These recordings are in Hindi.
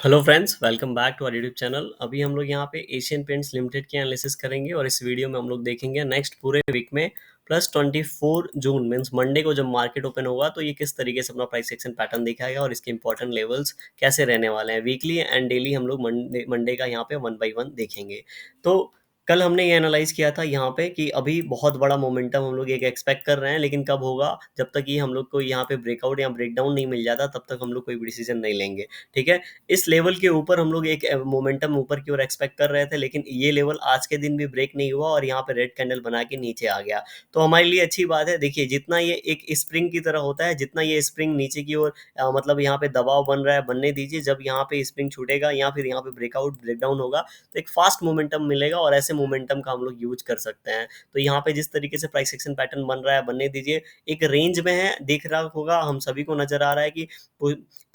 Hello friends, welcome back to our YouTube channel. अभी हम लोग यहाँ पे एशियन पेंट्स लिमिटेड की एनालिसिस करेंगे और इस वीडियो में हम लोग देखेंगे नेक्स्ट पूरे वीक में प्लस 24 जून मीन्स मंडे को जब मार्केट ओपन होगा तो ये किस तरीके से अपना प्राइस एक्शन पैटर्न दिखाएगा और इसके इंपॉर्टेंट लेवल्स कैसे रहने वाले हैं। वीकली एंड डेली हम लोग मंडे मंडे का यहाँ पे वन बाई वन देखेंगे। तो कल हमने ये एनालाइज किया था यहाँ पे कि अभी बहुत बड़ा मोमेंटम हम लोग एक एक्सपेक्ट कर रहे हैं, लेकिन कब होगा? जब तक ये हम लोग को यहाँ पे ब्रेकआउट या ब्रेकडाउन नहीं मिल जाता तब तक हम लोग कोई भी डिसीजन नहीं लेंगे। ठीक है, इस लेवल के ऊपर हम लोग एक मोमेंटम ऊपर की ओर एक्सपेक्ट कर रहे थे, लेकिन ये लेवल आज के दिन भी ब्रेक नहीं हुआ और यहाँ पे रेड कैंडल बना के नीचे आ गया। तो हमारे लिए अच्छी बात है। देखिए, जितना ये एक स्प्रिंग की तरह होता है, जितना ये स्प्रिंग नीचे की ओर मतलब यहाँ पे दबाव बन रहा है, बनने दीजिए। जब यहाँ पे स्प्रिंग छूटेगा या फिर यहाँ पे ब्रेकआउट ब्रेकडाउन होगा तो एक फास्ट मोमेंटम मिलेगा और ऐसे मोमेंटम का हम लोग यूज कर सकते हैं। तो यहाँ पे जिस तरीके से प्राइस एक्शन पैटर्न बन रहा है, बनने दीजिए। एक रेंज में है, दिख रहा होगा, हम सभी को नजर आ रहा है कि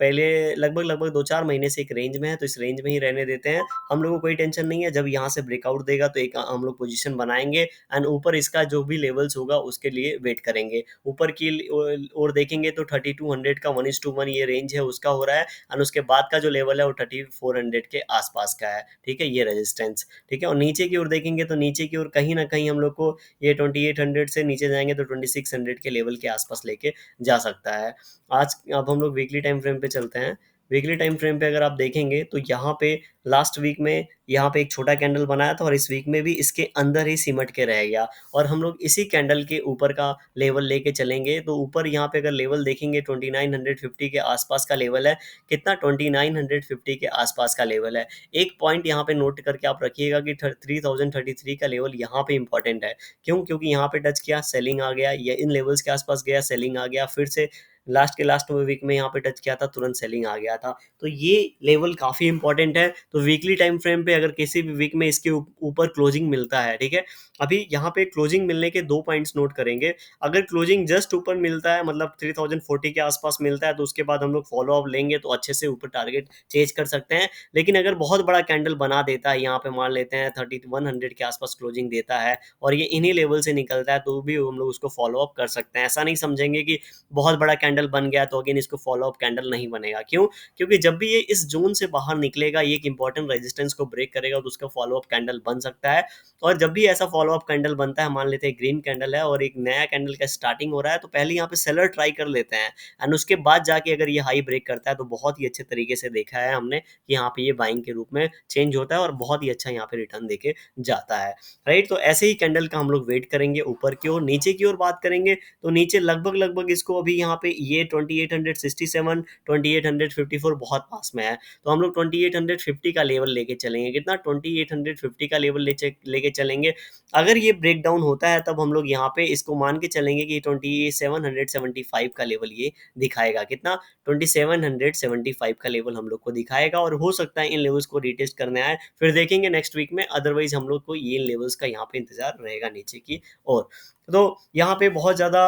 पहले लगभग 2-4 महीने से एक रेंज में है, तो इस रेंज में ही रहने देते हैं। हम लोगों को कोई टेंशन नहीं है। जब यहाँ से ब्रेकआउट देगा तो एक हम लोग पोजीशन बनाएँगे एंड ऊपर इसका जो भी लेवल्स होगा उसके लिए वेट करेंगे। ऊपर की ओर देखेंगे तो 3200 का 1:1 ये रेंज है, उसका हो रहा है एंड उसके बाद का जो लेवल है वो 3400 के आसपास का है। ठीक है, ये रेजिस्टेंस। ठीक है, और नीचे की ओर देखेंगे तो नीचे की ओर कहीं न कहीं हम लोग को ये 2800 से नीचे जाएँगे तो 2600 के लेवल के आसपास लेके जा सकता है। आज अब हम लोग वीकली टाइम फ्रेम पे चलते हैं। वीकली टाइम फ्रेम पे अगर आप देखेंगे तो यहाँ पे लास्ट वीक में यहाँ पे एक छोटा कैंडल बनाया था और इस वीक में भी इसके अंदर ही सिमट के रह गया और हम लोग इसी कैंडल के ऊपर का लेवल लेके चलेंगे। तो ऊपर यहाँ पे अगर लेवल देखेंगे 2950 के आसपास का लेवल है। कितना? 2950 के आसपास का लेवल है। एक पॉइंट यहाँ पे नोट करके आप रखिएगा कि 3033 का लेवल यहाँ पे इंपॉर्टेंट है। क्यों? क्योंकि यहाँ पे टच किया, सेलिंग आ गया, या इन लेवल्स के आसपास गया, सेलिंग आ गया, फिर से लास्ट के लास्ट वीक में यहाँ पे टच किया था, तुरंत सेलिंग आ गया था। तो ये लेवल काफ़ी इंपॉर्टेंट है। तो वीकली टाइम फ्रेम पे अगर किसी भी वीक में इसके ऊपर क्लोजिंग मिलता है, ठीक है, अभी यहाँ पे क्लोजिंग मिलने के दो पॉइंट्स नोट करेंगे। अगर क्लोजिंग जस्ट ऊपर मिलता है, मतलब 3040 के आसपास मिलता है, तो उसके बाद हम लोग फॉलो अप लेंगे तो अच्छे से ऊपर टारगेट चेंज कर सकते हैं। लेकिन अगर बहुत बड़ा कैंडल बना देता है, यहाँ पे मान लेते हैं 3100 के आसपास क्लोजिंग देता है और ये इन्हीं लेवल से निकलता है, तो भी हम लोग उसको फॉलो अप कर सकते हैं। ऐसा नहीं समझेंगे कि बहुत बड़ा कैंडल बन गया तो अगेन इसको फॉलो अप कैंडल नहीं बनेगा। क्यों? क्योंकि जब भी ये इस जोन से बाहर निकलेगा, ये एक इंपॉर्टेंट रेजिस्टेंस को ब्रेक करेगा तो उसका फॉलो अप कैंडल बन सकता है। और जब भी ऐसा फॉलो अप कैंडल बनता है, मान लेते हैं ग्रीन कैंडल है और एक नया कैंडल का स्टार्टिंग हो रहा है, तो पहले यहाँ पे सेलर ट्राई कर लेते हैं एंड उसके बाद जाके अगर ये हाई ब्रेक करता है तो बहुत ही अच्छे तरीके से देखा है हमने कि यहाँ पे ये बाइंग के रूप में चेंज होता है और बहुत ही अच्छा यहाँ पे रिटर्न देके जाता है। राइट, तो ऐसे ही कैंडल का हम लोग वेट करेंगे। ऊपर की ओर, नीचे की ओर बात करेंगे तो नीचे लगभग इसको अभी यहाँ पे ये 2867 2854 बहुत पास में है, तो हम लोग 2850 का लेवल लेके चलेंगे। कितना? 2850 का लेवल लेके चलेंगे। अगर ये ब्रेक डाउन होता है तब हम लोग यहाँ पे इसको मान के चलेंगे कि 2775 का लेवल ये दिखाएगा। कितना? 2775 का लेवल हम लोग को दिखाएगा और हो सकता है इन लेवल्स को रिटेस्ट करने आए, फिर देखेंगे नेक्स्ट वीक में। अदरवाइज हम लोग को ये लेवल्स का यहाँ पे इंतजार रहेगा नीचे की ओर। तो यहाँ पे बहुत ज़्यादा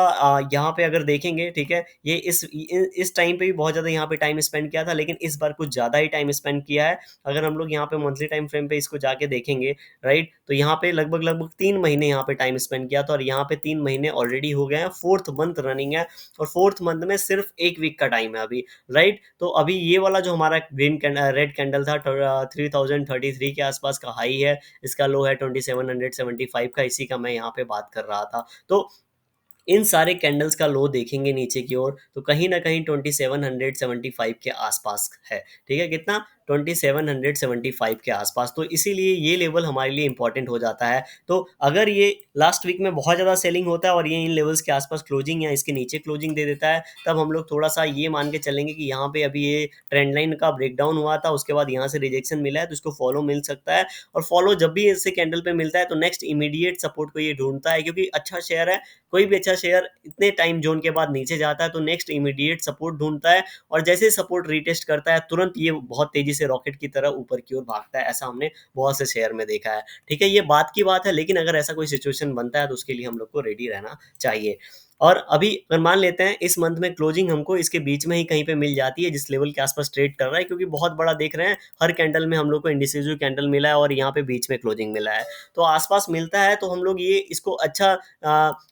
यहाँ पे अगर देखेंगे, ठीक है, ये इस टाइम पे भी बहुत ज़्यादा यहाँ पे टाइम स्पेंड किया था, लेकिन इस बार कुछ ज़्यादा ही टाइम स्पेंड किया है। अगर हम लोग यहाँ पे मंथली टाइम फ्रेम पे इसको जाके देखेंगे, राइट, तो यहाँ पे लगभग 3 महीने यहाँ पे टाइम स्पेंड किया था और यहाँ पे 3 महीने ऑलरेडी हो गए हैं। फोर्थ मंथ रनिंग है और फोर्थ मंथ में सिर्फ एक वीक का टाइम है अभी। राइट, तो अभी ये वाला जो हमारा रेड कैंडल था 3033 के आसपास का हाई है, इसका लो है 2775 का, इसी का मैं यहाँ पे बात कर रहा था। तो इन सारे कैंडल्स का लो देखेंगे नीचे की ओर तो कहीं ना कहीं 2775 के आसपास है। ठीक है, कितना? 2775 के आसपास। तो इसीलिए ये लेवल हमारे लिए इंपॉर्टेंट हो जाता है। तो अगर ये लास्ट वीक में बहुत ज़्यादा सेलिंग होता है और ये इन लेवल्स के आसपास क्लोजिंग या इसके नीचे क्लोजिंग दे देता है, तब हम लोग थोड़ा सा ये मान के चलेंगे कि यहाँ पे अभी ये ट्रेंड लाइन का ब्रेकडाउन हुआ था, उसके बाद यहाँ से रिजेक्शन मिला है, तो इसको फॉलो मिल सकता है। और फॉलो जब भी इससे कैंडल पे मिलता है तो नेक्स्ट इमीडिएट सपोर्ट को ये ढूंढता है, क्योंकि अच्छा शेयर है। कोई भी अच्छा शेयर इतने टाइम जोन के बाद नीचे जाता है तो नेक्स्ट इमीडिएट सपोर्ट ढूंढता है और जैसे ही सपोर्ट रीटेस्ट करता है तुरंत ये बहुत तेजी से रॉकेट की तरह ऊपर की ओर भागता है। ऐसा हमने बहुत से शेयर में देखा है। ठीक है, ये बात की बात है, लेकिन अगर ऐसा कोई सिचुएशन बनता है तो उसके लिए हम लोग को रेडी रहना चाहिए। और अभी अगर मान लेते हैं इस मंथ में क्लोजिंग हमको इसके बीच में ही कहीं पे मिल जाती है जिस लेवल के आसपास ट्रेड कर रहा है, क्योंकि बहुत बड़ा देख रहे हैं हर कैंडल में हम लोग को इंडिसिजिव कैंडल मिला है और यहाँ पे बीच में क्लोजिंग मिला है, तो आसपास मिलता है तो हम लोग ये इसको अच्छा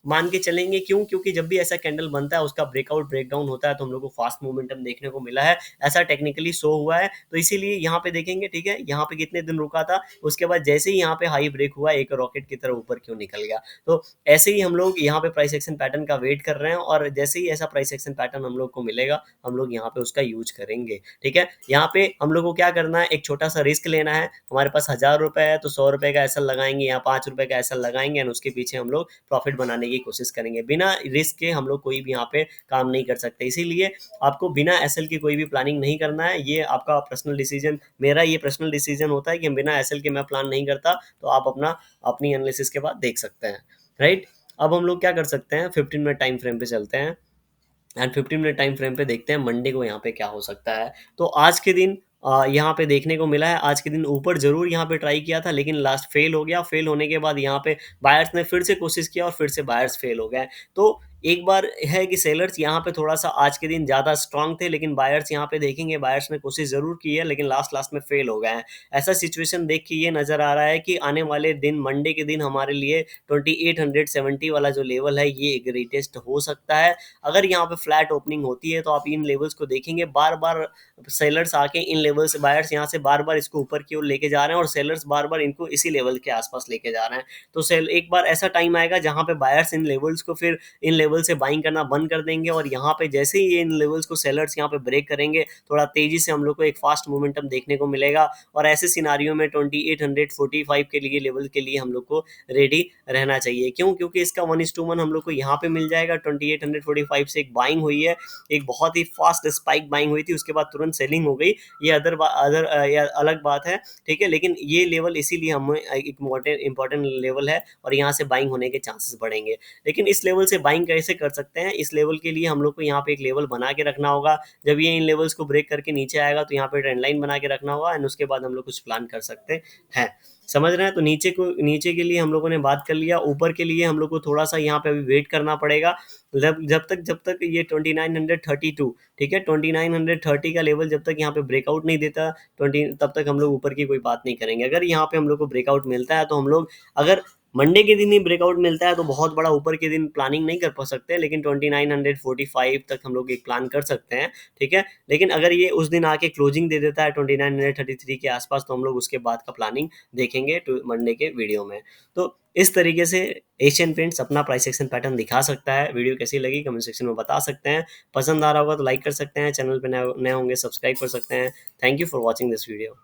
मान के चलेंगे। क्यों? क्योंकि जब भी ऐसा कैंडल बनता है उसका ब्रेकआउट ब्रेकडाउन होता है तो हम लोग को फास्ट मोमेंटम देखने को मिला है, ऐसा टेक्निकली शो हुआ है। तो इसीलिए यहाँ पे देखेंगे, ठीक है, यहाँ पे कितने दिन रुका था, उसके बाद जैसे ही यहाँ पे हाई ब्रेक हुआ एक रॉकेट की तरह ऊपर क्यों निकल गया। तो ऐसे ही हम लोग यहाँ पे प्राइस एक्शन पैटर्न का वेट कर रहे हैं और जैसे ही ऐसा प्राइस एक्शन पैटर्न हम लोग को मिलेगा हम लोग यहाँ पे उसका यूज करेंगे। ठीक है, यहाँ पे हम लोग को क्या करना है, एक छोटा सा रिस्क लेना है। हमारे पास 1000 रुपए है तो 100 रुपए का एसएल लगाएंगे या 5 रुपए का एसएल लगाएंगे और उसके पीछे हम लोग प्रॉफिट बनाने की कोशिश करेंगे। बिना रिस्क के हम लोग कोई भी यहाँ पे काम नहीं कर सकते, इसीलिए आपको बिना एसएल की कोई भी प्लानिंग नहीं करना है। ये आपका पर्सनल डिसीजन, मेरा ये पर्सनल डिसीजन होता है कि बिना एसएल के मैं प्लान नहीं करता, तो आप अपनी एनालिसिस के बाद देख सकते हैं। राइट, अब हम लोग क्या कर सकते हैं, 15 मिनट टाइम फ्रेम पे चलते हैं एंड 15 मिनट टाइम फ्रेम पे देखते हैं मंडे को यहाँ पे क्या हो सकता है। तो आज के दिन यहाँ पे देखने को मिला है, आज के दिन ऊपर जरूर यहाँ पे ट्राई किया था लेकिन लास्ट फेल हो गया। फेल होने के बाद यहाँ पे बायर्स ने फिर से कोशिश किया और फिर से बायर्स फेल हो गए। तो एक बार है कि सेलर्स यहाँ पे थोड़ा सा आज के दिन ज़्यादा स्ट्रांग थे, लेकिन बायर्स यहाँ पे देखेंगे बायर्स ने कोशिश ज़रूर की है लेकिन लास्ट लास्ट में फेल हो गए हैं। ऐसा सिचुएशन देख के ये नज़र आ रहा है कि आने वाले दिन मंडे के दिन हमारे लिए 2870 वाला जो लेवल है ये एक रीटेस्ट हो सकता है। अगर यहाँ पे फ्लैट ओपनिंग होती है तो आप इन लेवल्स को देखेंगे, बार बार सेलर्स आके इन लेवल से, बायर्स यहाँ से बार बार इसको ऊपर की ओर लेके जा रहे हैं और सेलर्स बार बार इनको इसी लेवल के आसपास लेके जा रहे हैं। तो सेल एक बार ऐसा टाइम आएगा जहाँ पे बायर्स इन लेवल्स को फिर इन लेवल से बाइंग करना बंद कर देंगे और यहाँ पे जैसे ही ये इन लेवल्स को सेलर्स यहाँ पे ब्रेक करेंगे थोड़ा तेजी से हम लोग को एक फास्ट मोमेंटम देखने को मिलेगा और ऐसे सिनारियों में 2845 के लिए लेवल के लिए हम लोग को रेडी रहना चाहिए। क्यों? क्योंकि इसका 1:1 हम लोग को यहाँ पे मिल जाएगा। 2845 से एक बाइंग हुई है, एक बहुत ही फास्ट स्पाइक बाइंग हुई थी, उसके बाद तुरंत सेलिंग हो गई। ये अलग बात है, ठीक है, लेकिन ये लेवल इसीलिए हमें एक इंपॉर्टेंट लेवल है और यहाँ से बाइंग होने के चांसेस बढ़ेंगे। लेकिन इस लेवल से बाइंग कैसे कर सकते हैं, इस लेवल के लिए हम लोग को यहाँ पे एक लेवल बना के रखना होगा। जब ये इन लेवल्स को ब्रेक करके नीचे आएगा तो यहाँ पे ट्रेंड लाइन बना के रखना होगा एंड उसके बाद हम लोग कुछ प्लान कर सकते हैं। समझ रहे हैं? तो नीचे के लिए हम लोगों ने बात कर लिया, ऊपर के लिए हम लोग को थोड़ा सा यहाँ पे अभी वेट करना पड़ेगा। जब तक ये 2932, ठीक है, 2930 का लेवल जब तक यहाँ पे ब्रेकआउट नहीं देता 20, तब तक हम लोग ऊपर की कोई बात नहीं करेंगे। अगर यहाँ पे हम लोग को ब्रेकआउट मिलता है तो हम लोग, अगर मंडे के दिन ही ब्रेकआउट मिलता है तो बहुत बड़ा ऊपर के दिन प्लानिंग नहीं कर पा सकते, लेकिन 2945 तक हम लोग एक प्लान कर सकते हैं। ठीक है, लेकिन अगर ये उस दिन आके क्लोजिंग दे देता है 2933 के आसपास तो हम लोग उसके बाद का प्लानिंग देखेंगे मंडे के वीडियो में। तो इस तरीके से एशियन पेंट्स अपना प्राइस एक्शन पैटर्न दिखा सकता है। वीडियो कैसी लगी कमेंट सेक्शन में बता सकते हैं। पसंद आ रहा होगा तो लाइक कर सकते हैं, चैनल पे नए होंगे सब्सक्राइब कर सकते हैं। Thank you for watching this video.